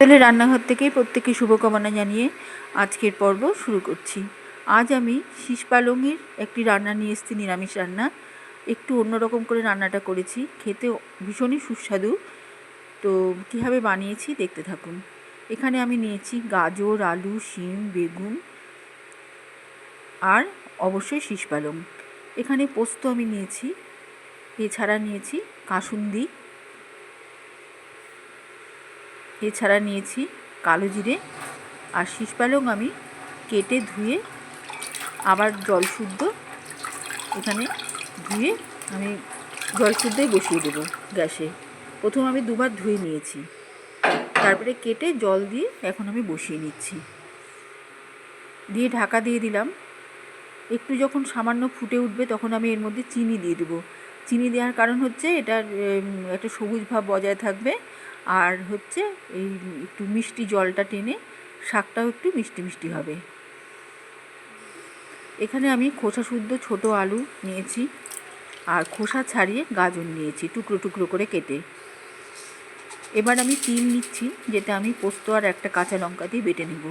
তাহলে রান্নাঘর থেকেই প্রত্যেককে শুভকামনা জানিয়ে আজকের পর্ব শুরু করছি। আজ আমি শীষ পালংয়ের একটি রান্না নিয়ে এসেছি, নিরামিষ রান্না। একটু অন্যরকম করে রান্নাটা করেছি, খেতে ভীষণই সুস্বাদু। তো কীভাবে বানিয়েছি দেখতে থাকুন। এখানে আমি নিয়েছি গাজর, আলু, শিম, বেগুন আর অবশ্যই শীষ পালং। এখানে পোস্ত আমি নিয়েছি, এছাড়া নিয়েছি কাসুন্দি, এছাড়া নিয়েছি কালো জিরে আর শীষ পালং আমি কেটে ধুয়ে আবার জল শুদ্ধ এখানে ধুয়ে আমি জল শুদ্ধই বসিয়ে দেবো গ্যাসে। প্রথম আমি দুবার ধুয়ে নিয়েছি, তারপরে কেটে জল দিয়ে এখন আমি বসিয়ে নিচ্ছি। দিয়ে ঢাকা দিয়ে দিলাম। একটু যখন সামান্য ফুটে উঠবে তখন আমি এর মধ্যে চিনি দিয়ে দেবো। চিনি দেওয়ার কারণ হচ্ছে এটার একটা সবুজ ভাব বজায় থাকবে, আর হচ্ছে এই একটু মিষ্টি জলটা টেনে শাকটাও একটু মিষ্টি মিষ্টি হবে। এখানে আমি খোসা শুদ্ধ ছোট আলু নিয়েছি আর খোসা ছাড়িয়ে গাজর নিয়েছি টুকরো টুকরো করে কেটে। এবার আমি তিল নিচ্ছি, যেটা আমি পোস্ত আর একটা কাঁচা লঙ্কা দিয়ে বেটে নেব।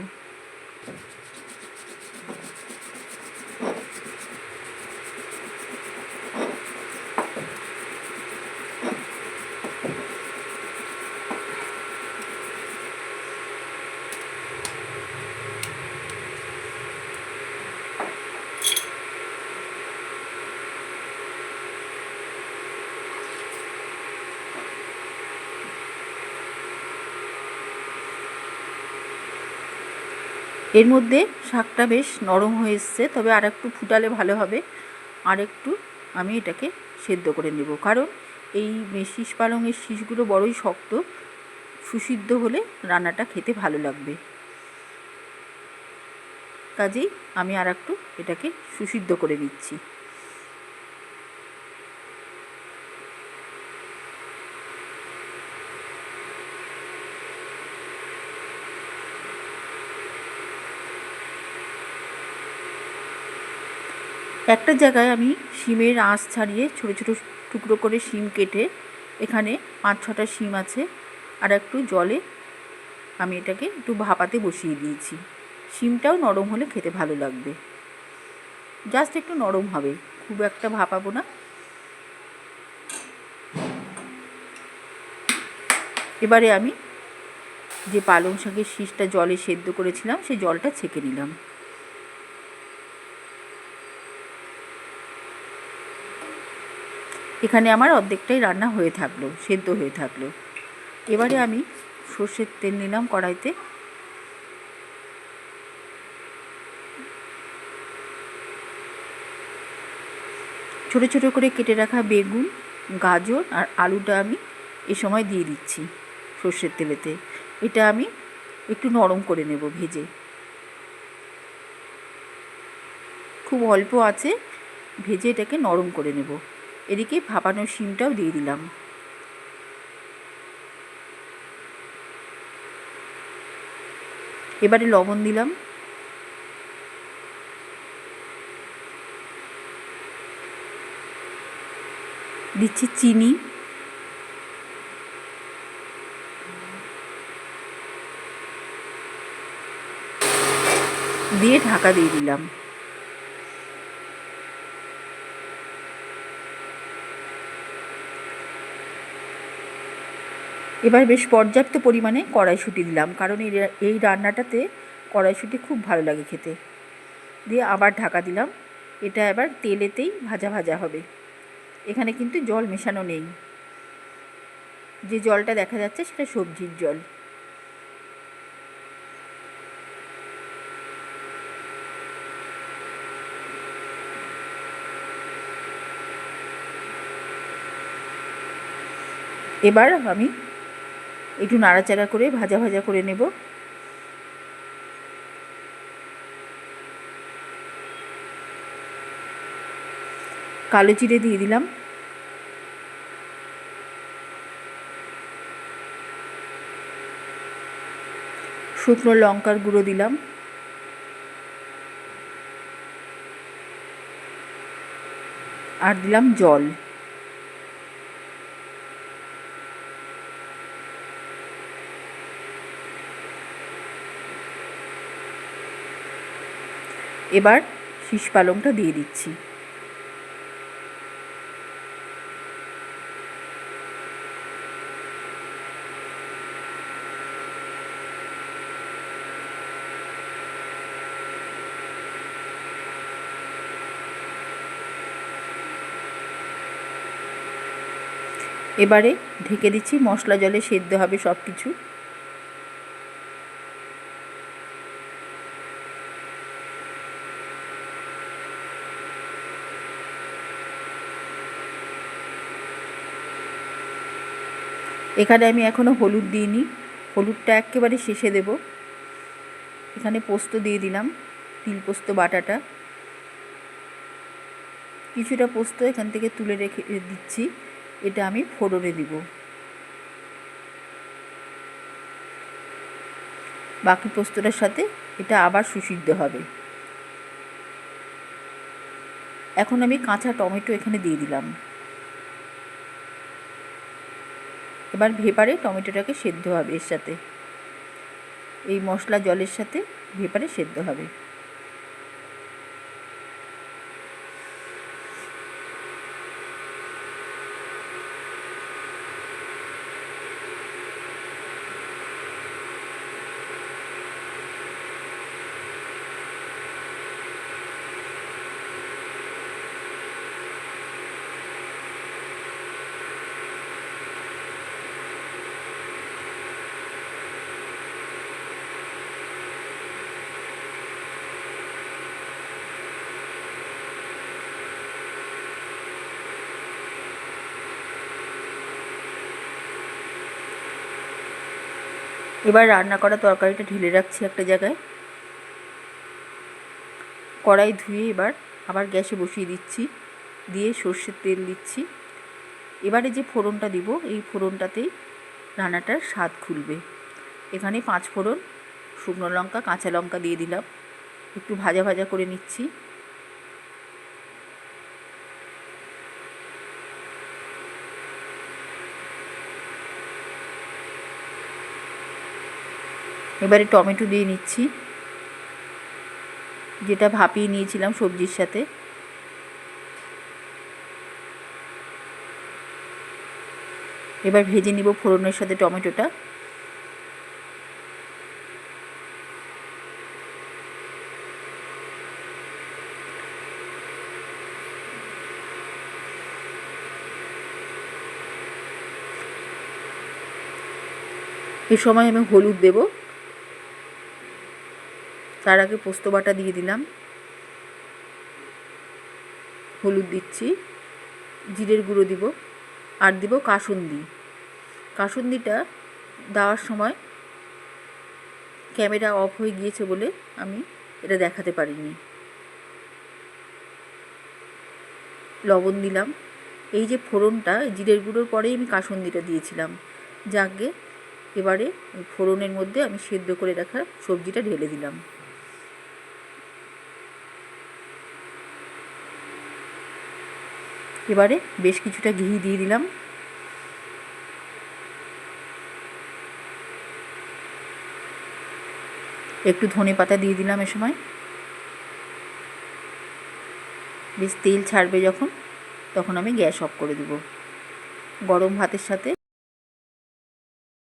এর মধ্যে শাকটা বেশ নরম হয়ে এসছে, তবে আর একটু ফুটালে ভালো হবে। আর একটু আমি এটাকে সেদ্ধ করে নেব, কারণ এই শীষ পালংয়ের শীষগুলো বড়ই শক্ত, সুসিদ্ধ হলে রান্নাটা খেতে ভালো লাগবে। কাজেই আমি আর একটু এটাকে সুসিদ্ধ করে নিচ্ছি। একটা জায়গায় আমি শিমের আঁশ ছাড়িয়ে ছোটো ছোটো টুকরো করে শিম কেটে, এখানে 5-6টা শিম আছে, আর একটু জলে আমি এটাকে একটু ভাপাতে বসিয়ে দিয়েছি। শিমটাও নরম হলে খেতে ভালো লাগবে, জাস্ট একটু নরম হবে, খুব একটা ভাপাবো না। এবারে আমি যে পালং শাকের শীষটা জলে সেদ্ধ করেছিলাম সেই জলটা ছেঁকে নিলাম। এখানে আমার অর্ধেকটাই রান্না হয়ে থাকলো, সেদ্ধ হয়ে থাকলো। এবারে আমি সর্ষের তেল নিলাম কড়াইতে। ছোটো ছোটো করে কেটে রাখা বেগুন, গাজর আর আলুটা আমি এ সময় দিয়ে দিচ্ছি সর্ষের তেলেতে। এটা আমি একটু নরম করে নেব ভেজে, খুব অল্প আছে ভেজে এটাকে নরম করে নেব। এদিকে ভাপানো শিমটাও দিয়ে দিলাম। এবারে লবণ দিলাম, দিচ্ছি চিনি, দিয়ে ঢাকা দিয়ে দিলাম। এবার বেশ পর্যাপ্ত পরিমাণে কড়াইশুঁটি দিলাম, কারণ এই রান্নাটাতে কড়াইশুঁটি খুব ভালো লাগে খেতে। দিয়ে আবার ঢাকা দিলাম। এটা এবার তেলেতেই ভাজা ভাজা হবে, এখানে কিন্তু জল মেশানো নেই। যে জলটা দেখা যাচ্ছে সেটা সবজির জল। এবার আমি একটু নাড়াচাড়া করে ভাজা ভাজা করে নেব। কালো জিরে দিয়ে দিলাম, শুকনো লঙ্কার গুঁড়ো দিলাম, আর দিলাম জল। এবার শীষ পালংটা দিয়ে দিচ্ছি। এবারে ঢেকে দিচ্ছি, মশলা জলে সেদ্ধ হবে সব কিছু। এখানে আমি এখনও হলুদ দিইনি, হলুদটা একেবারে শেষে দেব। এখানে পোস্ত দিয়ে দিলাম, তিল পোস্ত বাটাটা। কিছুটা পোস্ত এখান থেকে তুলে রেখে দিচ্ছি, এটা আমি ফোড়নে দিব। বাকি পোস্তটার সাথে এটা আবার সুসিদ্ধ হবে। এখন আমি কাঁচা টমেটো এখানে দিয়ে দিলাম। এবার ভেপারে টমেটোটাকে সেদ্ধ হবে, এর সাথে এই মশলা জলের সাথে ভেপারে সেদ্ধ হবে। এবার রান্না করা তরকারিটা ঢেলে রাখছি একটা জায়গায়। কড়াই ধুয়ে এবার আবার গ্যাসে বসিয়ে দিচ্ছি, দিয়ে সর্ষের তেল দিচ্ছি। এবারে যে ফোড়নটা দিব, এই ফোড়নটাতেই রান্নাটার স্বাদ খুলবে। এখানে 5 ফোড়ন, শুকনো লঙ্কা, কাঁচা লঙ্কা দিয়ে দিলাম, একটু ভাজা ভাজা করে নিচ্ছি। এবারে টমেটো দিয়ে নিচ্ছি, যেটা ভাপিয়ে নিয়েছিলাম সবজির সাথে। এবার ভেজে নিব ফোড়নের সাথে টমেটোটা। এ সময় আমি হলুদ দেব, তার আগে পোস্ত বাটা দিয়ে দিলাম। হলুদ দিচ্ছি, জিরের গুঁড়ো দিব, আর দিব কাসুন্দি। কাসুন্দিটা দেওয়ার সময় ক্যামেরা অফ হয়ে গিয়েছে বলে আমি এটা দেখাতে পারিনি। লবণ দিলাম। এই যে ফোড়নটা, জিরের গুঁড়োর পরেই আমি কাসুন্দিটা দিয়েছিলাম। যাকে এবারে ফোড়নের মধ্যে আমি সেদ্ধ করে রাখা সবজিটা ঢেলে দিলাম। এবারে বেশ কিছুটা ঘি দিয়ে দিলাম। একটু ধনে পাতা দিয়ে দিলাম। এ সময় বেশ তেল ছাড়বে যখন, তখন আমি গ্যাস অফ করে দেব। গরম ভাতের সাথে